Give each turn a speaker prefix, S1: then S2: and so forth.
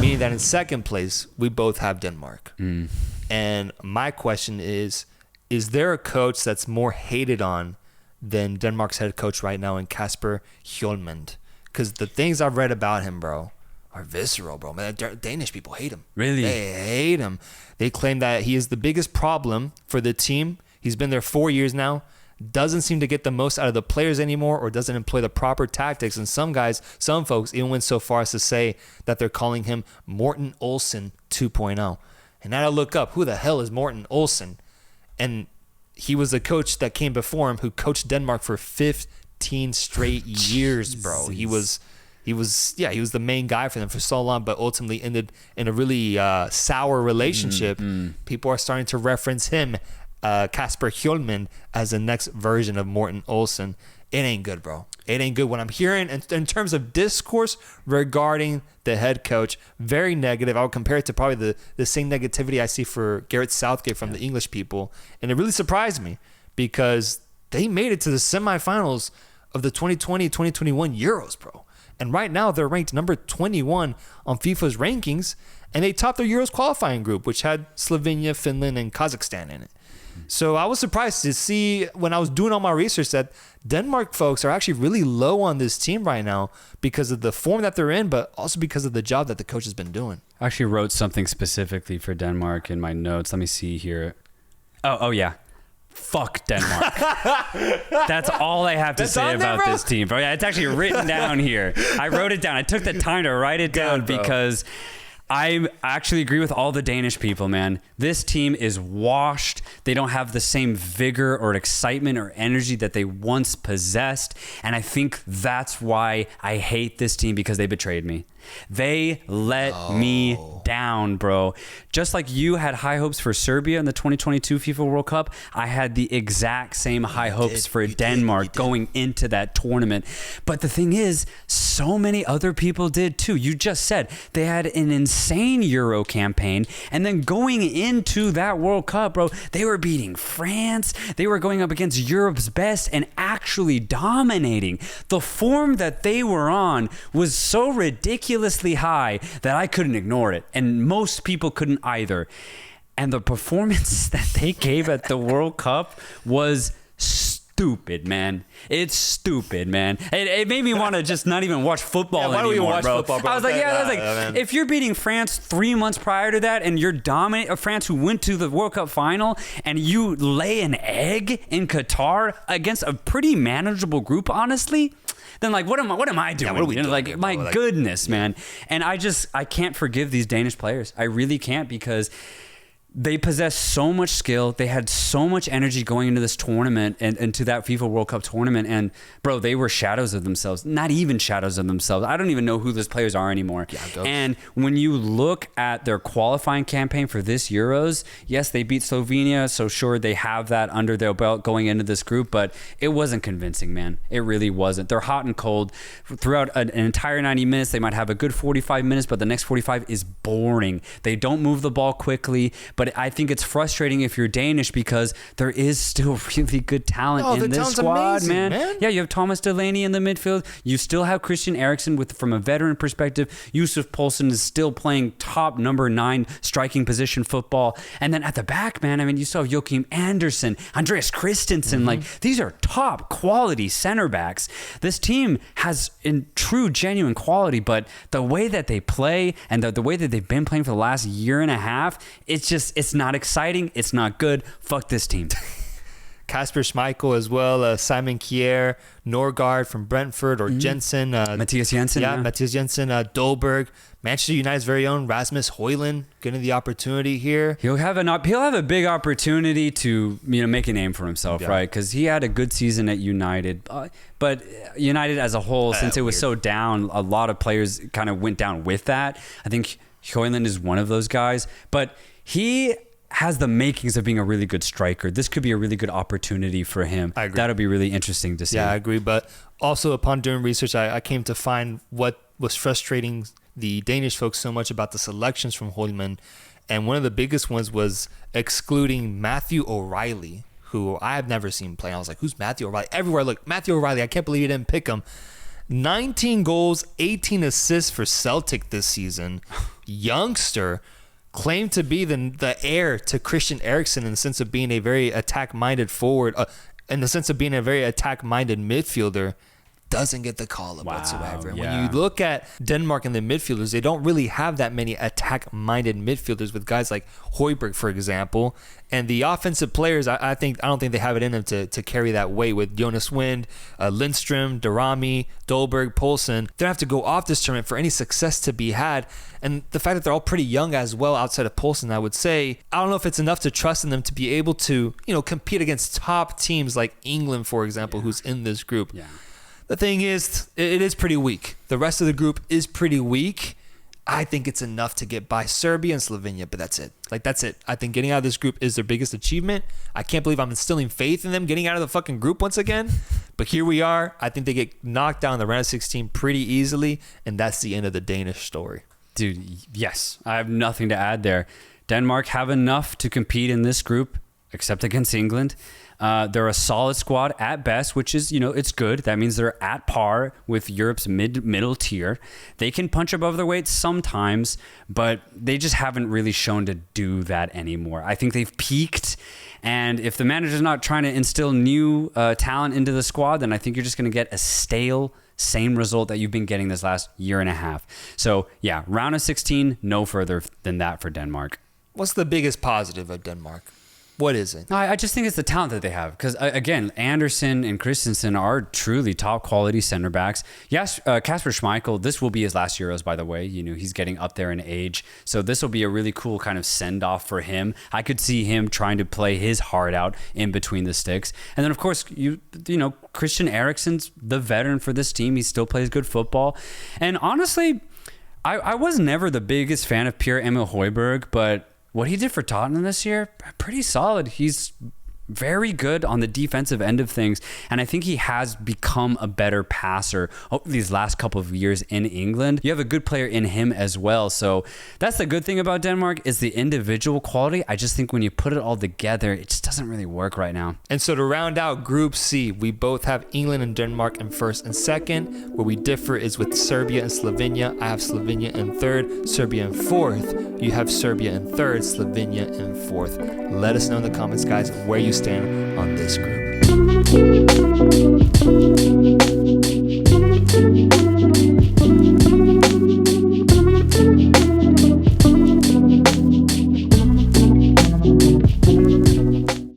S1: meaning that in second place, we both have Denmark. And my question is there a coach that's more hated on than Denmark's head coach right now in Kasper Hjulmand? Because the things I've read about him, bro, are visceral, bro. Man, Danish people hate him.
S2: Really?
S1: They hate him. They claim that he is the biggest problem for the team. He's been there 4 years now. Doesn't seem to get the most out of the players anymore, or doesn't employ the proper tactics. And some folks even went so far as to say that they're calling him Morten Olsen 2.0. And now I look up, who the hell is Morten Olsen? And he was the coach that came before him who coached Denmark for 15 straight years, bro. He was the main guy for them for so long, but ultimately ended in a really sour relationship. People are starting to reference him, Kasper Hjulmand, as the next version of Morten Olsen. It ain't good, bro. It ain't good. What I'm hearing in terms of discourse regarding the head coach, very negative. I would compare it to probably the same negativity I see for Gareth Southgate from the English people. And it really surprised me because they made it to the semifinals of the 2020-2021 Euros, bro. And right now they're ranked number 21 on FIFA's rankings, and they topped their Euros qualifying group, which had Slovenia, Finland, and Kazakhstan in it. So I was surprised to see when I was doing all my research that Denmark folks are actually really low on this team right now because of the form that they're in, but also because of the job that the coach has been doing.
S2: I actually wrote something specifically for Denmark in my notes. Let me see here. Oh yeah. Fuck Denmark. That's all I have to say about this team, bro. Yeah, it's actually written down here. I wrote it down. I took the time to write it down because I actually agree with all the Danish people, man. This team is washed. They don't have the same vigor or excitement or energy that they once possessed. And I think that's why I hate this team, because they betrayed me. They let me down, bro. Just like you had high hopes for Serbia in the 2022 FIFA World Cup, I had the exact same high hopes for Denmark going into that tournament. But the thing is, so many other people did too. You just said they had an insane Euro campaign, and then going into that World Cup, bro, they were beating France. They were going up against Europe's best and actually dominating. The form that they were on was so ridiculously high that I couldn't ignore it, and most people couldn't either. And the performance that they gave at the World Cup was stupid, man. It's stupid, man. It made me want to just not even watch football
S1: why
S2: anymore,
S1: do we watch
S2: bro.
S1: football, bro?
S2: I was like, if you're beating France 3 months prior to that, and you're dominating France, who went to the World Cup final, and you lay an egg in Qatar against a pretty manageable group, honestly, then like, what am I doing?
S1: What are we doing
S2: like,
S1: here,
S2: my
S1: bro?
S2: goodness, man. And I can't forgive these Danish players. I really can't, because they possess so much skill. They had so much energy going into this tournament and to that FIFA World Cup tournament. And bro, they were shadows of themselves. Not even shadows of themselves. I don't even know who those players are anymore. And when you look at their qualifying campaign for this Euros, yes, they beat Slovenia. So sure, they have that under their belt going into this group, but it wasn't convincing, man. It really wasn't. They're hot and cold. Throughout an entire 90 minutes, they might have a good 45 minutes, but the next 45 is boring. They don't move the ball quickly, but I think it's frustrating if you're Danish, because there is still really good talent in this squad,
S1: amazing,
S2: man. Yeah, you have Thomas Delaney in the midfield. You still have Christian Eriksen from a veteran perspective. Yusuf Poulsen is still playing top number 9 striking position football. And then at the back, man, I mean, you saw Joachim Andersen, Andreas Christensen. Like, these are top quality center backs. This team has in true, genuine quality, but the way that they play and the way that they've been playing for the last year and a half, it's not exciting. It's not good. Fuck this team.
S1: Kasper Schmeichel as well, Simon Kjær, Norgard from Brentford, or Jensen.
S2: Matthias Jensen.
S1: Yeah, Matthias Jensen, Dolberg. Manchester United's very own Rasmus Højlund getting the opportunity here.
S2: He'll have a big opportunity to make a name for himself, right? Because he had a good season at United, but United as a whole, since it was so down, a lot of players kind of went down with that. I think Højlund is one of those guys, but he has the makings of being a really good striker. This could be a really good opportunity for him.
S1: I agree.
S2: That'll be really interesting to see.
S1: Yeah, I agree. But also, upon doing research, I came to find what was frustrating the Danish folks so much about the selections from Hjulmand. And one of the biggest ones was excluding Matthew O'Reilly, who I have never seen play. I was like, who's Matthew O'Reilly? Everywhere I look, Matthew O'Reilly. I can't believe you didn't pick him. 19 goals, 18 assists for Celtic this season. youngster, claimed to be the heir to Christian Eriksen in the sense of being a very attack-minded forward, in the sense of being a very attack-minded midfielder, doesn't get the call up whatsoever.
S2: Yeah.
S1: When you look at Denmark and the midfielders, they don't really have that many attack-minded midfielders with guys like Højbjerg, for example. And the offensive players, I don't think they have it in them to carry that weight with Jonas Wind, Lindstrom, Darami, Dolberg, Poulsen. They don't have to go off this tournament for any success to be had. And the fact that they're all pretty young as well outside of Poulsen, I would say, I don't know if it's enough to trust in them to be able to, compete against top teams like England, for example, who's in this group.
S2: Yeah.
S1: The thing is, it is pretty weak. The rest of the group is pretty weak. I think it's enough to get by Serbia and Slovenia, but that's it. That's it. I think getting out of this group is their biggest achievement. I can't believe I'm instilling faith in them getting out of the fucking group once again. But here we are. I think they get knocked down in the round of 16 pretty easily, and that's the end of the Danish story.
S2: Dude, yes. I have nothing to add there. Denmark have enough to compete in this group, except against England. They're a solid squad at best, which is, it's good. That means they're at par with Europe's middle tier. They can punch above their weight sometimes, but they just haven't really shown to do that anymore. I think they've peaked, and if the manager's not trying to instill new talent into the squad, then I think you're just going to get a stale, same result that you've been getting this last year and a half. So, yeah, round of 16, no further than that for Denmark.
S1: What's the biggest positive of Denmark? What is it?
S2: I just think it's the talent that they have. Because, again, Andersen and Christensen are truly top-quality center backs. Yes, Kasper Schmeichel, this will be his last Euros, by the way. He's getting up there in age. So this will be a really cool kind of send-off for him. I could see him trying to play his heart out in between the sticks. And then, of course, Christian Eriksen's the veteran for this team. He still plays good football. And honestly, I was never the biggest fan of Pierre-Emil Højbjerg, but what he did for Tottenham this year, pretty solid. He's very good on the defensive end of things, and I think he has become a better passer over these last couple of years in England. You have a good player in him as well, so that's the good thing about Denmark is the individual quality. I just think when you put it all together, it just doesn't really work right now.
S1: And so to round out Group C, we both have England and Denmark in first and second. Where we differ is with Serbia and Slovenia. I have Slovenia in third, Serbia in fourth. You have Serbia in third, Slovenia in fourth. Let us know in the comments, guys, where you stand on this group.